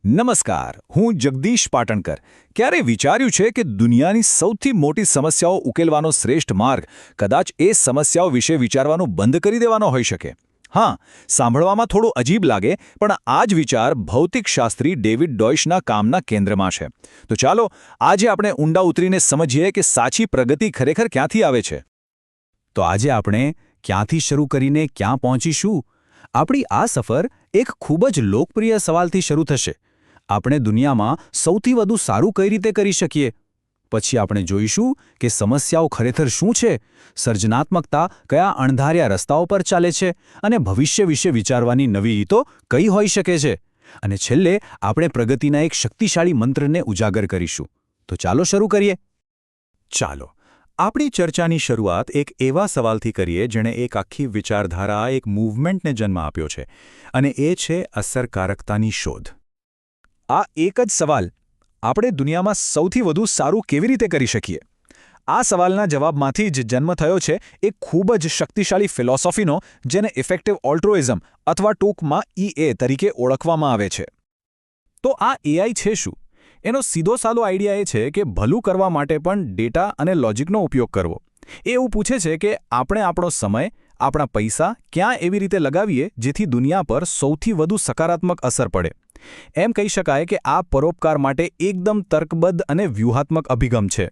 નમસ્કાર, હું જગદીશ પાટણકર. ક્યારે વિચાર્યું છે કે દુનિયાની સૌથી મોટી સમસ્યાઓ ઉકેલવાનો શ્રેષ્ઠ માર્ગ કદાચ એ સમસ્યાઓ વિશે વિચારવાનું બંધ કરી દેવાનો હોઈ શકે? હા, સાંભળવામાં થોડું અજીબ લાગે, પણ આ જ વિચાર ભૌતિકશાસ્ત્રી ડેવિડ ડોઇશના કામના કેન્દ્રમાં છે. તો ચાલો આજે આપણે ઊંડા ઉતરીને સમજીએ કે સાચી પ્રગતિ ખરેખર ક્યાંથી આવે છે. તો આજે આપણે ક્યાંથી શરૂ કરીને ક્યાં પહોંચીશું? આપણી આ સફર એક ખૂબ જ લોકપ્રિય સવાલથી શરૂ થશે. આપણે દુનિયામાં સૌથી વધુ સારું કઈ રીતે કરી શકીએ? પછી આપણે જોઈશું કે સમસ્યાઓ ખરેખર શું છે, સર્જનાત્મકતા કયા અણધાર્યા રસ્તાઓ પર ચાલે છે અને ભવિષ્ય વિશે વિચારવાની નવી રીતો કઈ હોઈ શકે છે. અને છેલ્લે આપણે પ્રગતિના એક શક્તિશાળી મંત્રને ઉજાગર કરીશું. તો ચાલો શરૂ કરીએ. ચાલો આપણી ચર્ચાની શરૂઆત એક એવા સવાલથી કરીએ જેણે એક આખી વિચારધારા, એક મૂવમેન્ટને જન્મ આપ્યો છે, અને એ છે અસરકારકતાની શોધ. આ એક જ સવાલ, આપણે દુનિયામાં સૌથી વધુ સારું કેવી રીતે કરી શકીએ? આ સવાલના જવાબમાંથી જ જન્મ થયો છે એક ખૂબ જ શક્તિશાળી ફિલોસોફીનો, જેને ઇફેક્ટિવ ઓલ્ટ્રુઇઝમ અથવા ટૂંકમાં EA તરીકે ઓળખવામાં આવે છે. તો આ AI છે શું? એનો સીધો સાદો આઈડિયા એ છે કે ભલું કરવા માટે પણ ડેટા અને લોજિકનો ઉપયોગ કરવો. એ એવું પૂછે છે કે આપણે આપણો સમય, આપણા પૈસા ક્યાં એવી રીતે લગાવીએ જેથી દુનિયા પર સૌથી વધુ સકારાત્મક અસર પડે. એમ કહી શકાય કે આ પરોપકાર માટે એકદમ તર્કબદ્ધ અને વ્યૂહાત્મક અભિગમ છે.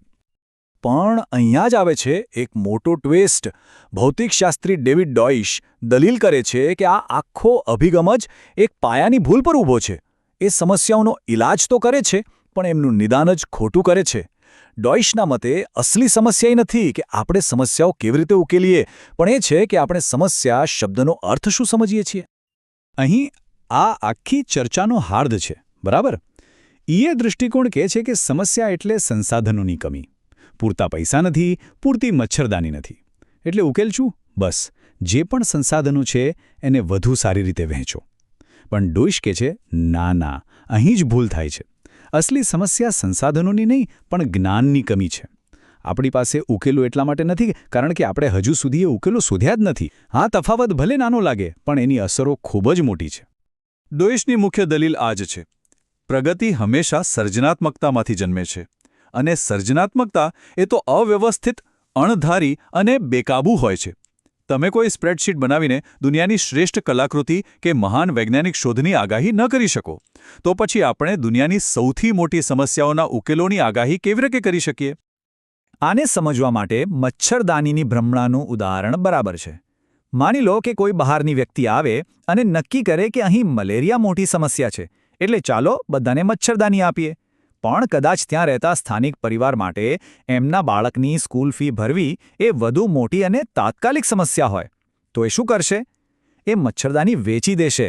પણ અહીંયા જ આવે છે એક મોટો ટ્વિસ્ટ. ભૌતિકશાસ્ત્રી ડેવિડ ડોઇશ દલીલ કરે છે કે આ આખો અભિગમ જ એક પાયાની ભૂલ પર ઊભો છે. એ સમસ્યાઓનો ઇલાજ તો કરે છે, પણ એમનું નિદાન જ ખોટું કરે છે. ડોઇશના મતે અસલી સમસ્યા એ નથી કે આપણે સમસ્યાઓ કેવી રીતે ઉકેલીએ, પણ એ છે કે આપણે સમસ્યા શબ્દનો અર્થ શું સમજીએ છીએ. અહીં આ આખી ચર્ચાનો હાર્દ છે, બરાબર? EA દૃષ્ટિકોણ કહે છે કે સમસ્યા એટલે સંસાધનોની કમી. પૂરતા પૈસા નથી, પૂરતી મચ્છરદાની નથી. એટલે ઉકેલ શું? બસ જે પણ સંસાધનો છે એને વધુ સારી રીતે વહેંચો. પણ ડોઇશ કહે છે ના, અહીં જ ભૂલ થાય છે. અસલી સમસ્યા સંસાધનોની નહીં, પણ જ્ઞાનની કમી છે. આપણી પાસે ઉકેલો એટલા માટે નથી કારણ કે આપણે હજુ સુધી એ ઉકેલો શોધ્યા જ નથી. હા, તફાવત ભલે નાનો લાગે, પણ એની અસરો ખૂબ જ મોટી છે. ડોઇશની મુખ્ય દલીલ આ જ છે. પ્રગતિ હંમેશા સર્જનાત્મકતામાંથી જન્મે છે, અને સર્જનાત્મકતા એ તો અવ્યવસ્થિત, અણધારી અને બેકાબૂ હોય છે. તમે કોઈ સ્પ્રેડશીટ બનાવીને દુનિયાની શ્રેષ્ઠ કલાકૃતિ કે મહાન વૈજ્ઞાનિક શોધની આગાહી ન કરી શકો, તો પછી આપણે દુનિયાની સૌથી મોટી સમસ્યાઓના ઉકેલોની આગાહી કેવી રીતે કરી શકીએ? આને સમજવા માટે મચ્છરદાનીની ભ્રમણાનું ઉદાહરણ બરાબર છે. માની લો કે કોઈ બહારની વ્યક્તિ આવે અને નક્કી કરે કે અહીં મલેરિયા મોટી સમસ્યા છે, એટલે ચાલો બધાને મચ્છરદાની આપીએ. પણ કદાચ ત્યાં રહેતા સ્થાનિક પરિવાર માટે એમના બાળકની સ્કૂલ ફી ભરવી એ વધુ મોટી અને તાત્કાલિક સમસ્યા હોય, તો એ શું કરશે? એ મચ્છરદાની વેચી દેશે.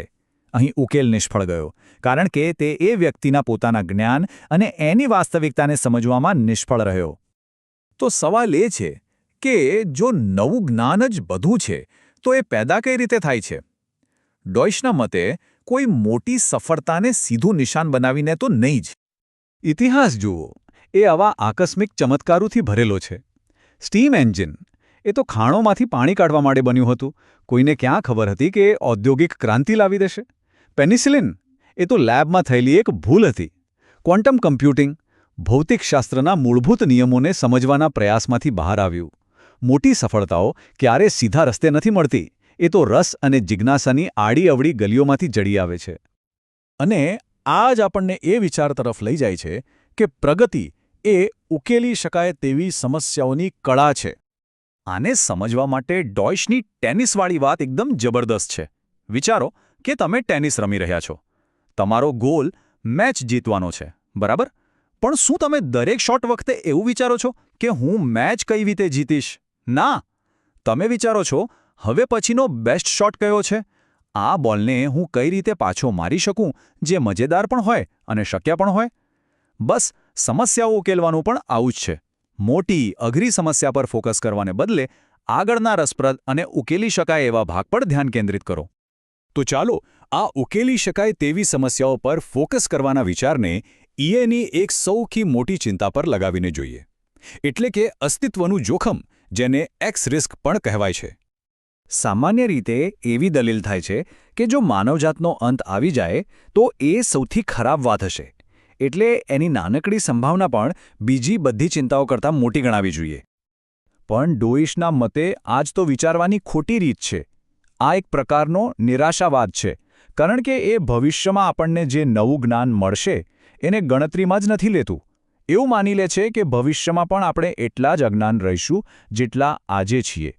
અહીં ઉકેલ નિષ્ફળ ગયો, કારણ કે તે એ વ્યક્તિના પોતાના જ્ઞાન અને એની વાસ્તવિકતાને સમજવામાં નિષ્ફળ રહ્યો. તો સવાલ એ છે કે જો નવું જ્ઞાન જ બધું છે, તો એ પેદા કઈ રીતે થાય છે? ડોઇશના મતે કોઈ મોટી સફળતાને સીધું નિશાન બનાવીને તો નહીં જ. ઇતિહાસ જુઓ, એ આવા આકસ્મિક ચમત્કારોથી ભરેલો છે. સ્ટીમ એન્જિન, એ તો ખાણોમાંથી પાણી કાઢવા માટે બન્યું હતું. કોઈને ક્યાં ખબર હતી કે ઔદ્યોગિક ક્રાંતિ લાવી દેશે? પેનિસિલિન, એ તો લેબમાં થયેલી એક ભૂલ હતી. ક્વોન્ટમ કમ્પ્યુટિંગ, ભૌતિકશાસ્ત્રના મૂળભૂત નિયમોને સમજવાના પ્રયાસમાંથી બહાર આવ્યું. મોટી સફળતાઓ ક્યારે સીધા રસ્તે નથી મળતી, એ તો રસ અને જિજ્ઞાસાની આડી અવળી ગલીઓમાંથી જડી આવે છે. અને આ જ આપણને એ વિચાર તરફ લઈ જાય છે કે પ્રગતિ એ ઉકેલી શકાય તેવી સમસ્યાઓની કળા છે. આને સમજવા માટે ડોઇશની ટેનિસવાળી વાત એકદમ જબરદસ્ત છે. વિચારો કે તમે ટેનિસ રમી રહ્યા છો. તમારો ગોલ મેચ જીતવાનો છે, બરાબર? પણ શું તમે દરેક શોટ વખતે એવું વિચારો છો કે હું મેચ કઈ રીતે જીતીશ? ના, તમે વિચારો છો હવે પછીનો બેસ્ટ શોટ કયો છે? આ બોલને હું કઈ રીતે પાછો મારી શકું જે મજેદાર પણ હોય અને શક્ય પણ હોય? બસ સમસ્યાઓ ઉકેલવાનું પણ આવું જ છે. મોટી, અઘરી સમસ્યા પર ફોકસ કરવાને બદલે આગળના રસપ્રદ અને ઉકેલી શકાય એવા ભાગ પર ધ્યાન કેન્દ્રિત કરો. તો ચાલો આ ઉકેલી શકાય તેવી સમસ્યાઓ પર ફોકસ કરવાના વિચારને EAની એક સૌથી મોટી ચિંતા પર લગાવીને જોઈએ. એટલે કે અસ્તિત્વનું જોખમ, જેને X રિસ્ક પણ કહેવાય છે. સામાન્ય રીતે એવી દલીલ થાય છે કે જો માનવજાતનો અંત આવી જાય તો એ સૌથી ખરાબ વાત હશે. એટલે એની નાનકડી સંભાવના પણ બીજી બધી ચિંતાઓ કરતાં મોટી ગણાવી જોઈએ. પણ ડોઇશના મતે આજ તો વિચારવાની ખોટી રીત છે. આ એક પ્રકારનો નિરાશાવાદ છે, કારણ કે એ ભવિષ્યમાં આપણને જે નવું જ્ઞાન મળશે એને ગણતરીમાં જ નથી લેતું. એવું માની લે છે કે ભવિષ્યમાં પણ આપણે એટલા જ અજ્ઞાન રહીશું જેટલા આજે છીએ.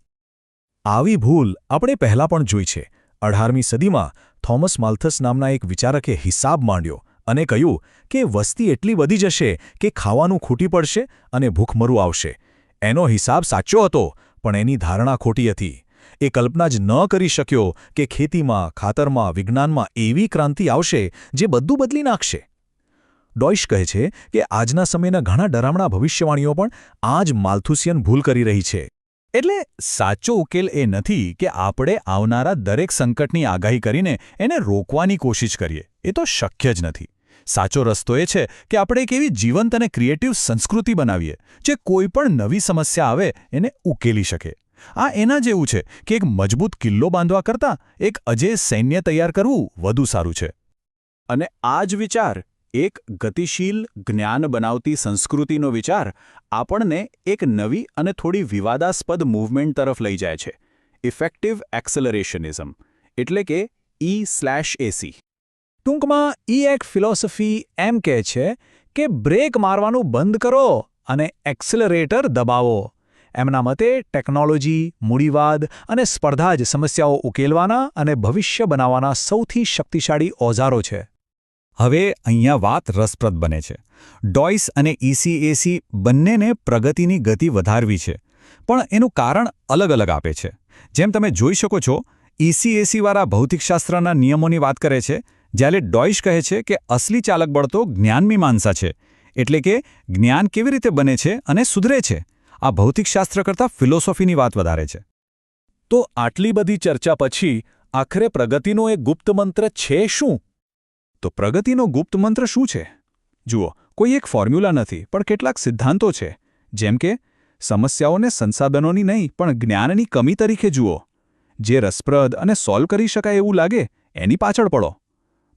આવી ભૂલ આપણે પહેલાં પણ જોઈ છે. 18મી સદીમાં થોમસ માલ્થસ નામના એક વિચારકે હિસાબ માંડ્યો અને કહ્યું કે વસ્તી એટલી વધી જશે કે ખાવાનું ખૂટી પડશે અને ભૂખમરું આવશે. એનો હિસાબ સાચો હતો, પણ એની ધારણા ખોટી હતી. એ કલ્પના જ ન કરી શક્યો કે ખેતીમાં, ખાતરમાં, વિજ્ઞાનમાં એવી ક્રાંતિ આવશે જે બધું બદલી નાખશે. ડોઇશ કહે છે કે આજના સમયના ઘણા ડરામણા ભવિષ્યવાણીઓ પણ આ જ માલ્થુસિયન ભૂલ કરી રહી છે. એટલે સાચો ઉકેલ એ નથી કે આપણે આવનારા દરેક સંકટની આગાહી કરીને એને રોકવાની કોશિશ કરીએ. એ તો શક્ય જ નથી. સાચો રસ્તો એ છે કે આપણે એક એવી જીવંત અને ક્રિએટિવ સંસ્કૃતિ બનાવીએ જે કોઈ પણ નવી સમસ્યા આવે એને ઉકેલી શકે. આ એના જેવું છે કે એક મજબૂત કિલ્લો બાંધવા કરતાં એક અજેય સૈન્ય તૈયાર કરવું વધુ સારું છે. અને આ જ વિચાર, એક ગતિશીલ, જ્ઞાન બનાવતી સંસ્કૃતિનો વિચાર આપણને એક નવી અને થોડી વિવાદાસ્પદ મૂવમેન્ટ તરફ લઈ જાય છે. ઇફેક્ટિવ એક્સલરેશનિઝમ, એટલે કે E/AC. ટૂંકમાં એક ફિલોસોફી એમ કહે છે કે બ્રેક મારવાનું બંધ કરો અને એક્સલરેટર દબાવો. એમના મતે ટેકનોલોજી, મૂડીવાદ અને સ્પર્ધા જ સમસ્યાઓ ઉકેલવાના અને ભવિષ્ય બનાવવાના સૌથી શક્તિશાળી ઓજારો છે. હવે અહીંયા વાત રસપ્રદ બને છે. ડોઇશ અને ECAC બંનેને પ્રગતિની ગતિ વધારવી છે, પણ એનું કારણ અલગ અલગ આપે છે. જેમ તમે જોઈ શકો છો, ECACવાળા ભૌતિકશાસ્ત્રના નિયમોની વાત કરે છે, જ્યારે ડોઇશ કહે છે કે અસલી ચાલક બળ તો જ્ઞાનમીમાંસા છે, એટલે કે જ્ઞાન કેવી રીતે બને છે અને સુધરે છે. આ ભૌતિકશાસ્ત્ર કરતાં ફિલોસોફીની વાત વધારે છે. તો આટલી બધી ચર્ચા પછી આખરે પ્રગતિનો એક ગુપ્ત મંત્ર છે શું? તો પ્રગતિનો ગુપ્ત મંત્ર શું છે? જુઓ, કોઈ એક ફોર્મ્યુલા નથી, પણ કેટલાક સિદ્ધાંતો છે. જેમ કે સમસ્યાઓને સંસાધનોની નહીં પણ જ્ઞાનની કમી તરીકે જુઓ. જે રસપ્રદ અને સોલ્વ કરી શકાય એવું લાગે એની પાછળ પડો.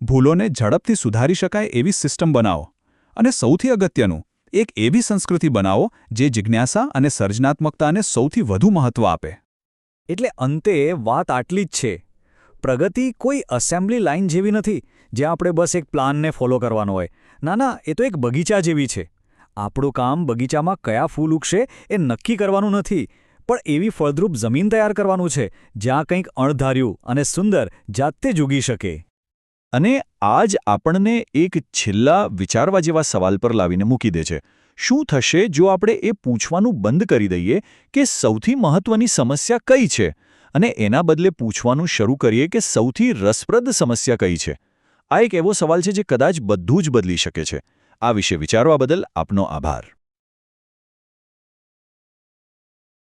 ભૂલોને ઝડપથી સુધારી શકાય એવી સિસ્ટમ બનાવો. અને સૌથી અગત્યનું, એક એવી સંસ્કૃતિ બનાવો જે જિજ્ઞાસા અને સર્જનાત્મકતાને સૌથી વધુ મહત્વ આપે. એટલે અંતે વાત આટલી જ છે. પ્રગતિ કોઈ એસેમ્બલી લાઇન જેવી નથી જ્યાં આપણે બસ એક પ્લાનને ફોલો કરવાનો હોય. ના, એ તો એક બગીચા જેવી છે. આપણું કામ બગીચામાં કયા ફૂલ ઉગશે એ નક્કી કરવાનું નથી, પણ એવી ફળદ્રુપ જમીન તૈયાર કરવાનું છે જ્યાં કંઈક અણધાર્યું અને સુંદર જાતે જ ઉગી શકે. અને આ જ આપણને એક છેલ્લા વિચારવા જેવા સવાલ પર લાવીને મૂકી દે છે. શું થશે જો આપણે એ પૂછવાનું બંધ કરી દઈએ કે સૌથી મહત્વની સમસ્યા કઈ છે, અને એના બદલે પૂછવાનું શરૂ કરીએ કે સૌથી રસપ્રદ સમસ્યા કઈ છે? આ એક એવો સવાલ છે જે કદાચ બધું જ બદલી શકે છે. આ વિશે વિચારવા બદલ આપનો આભાર.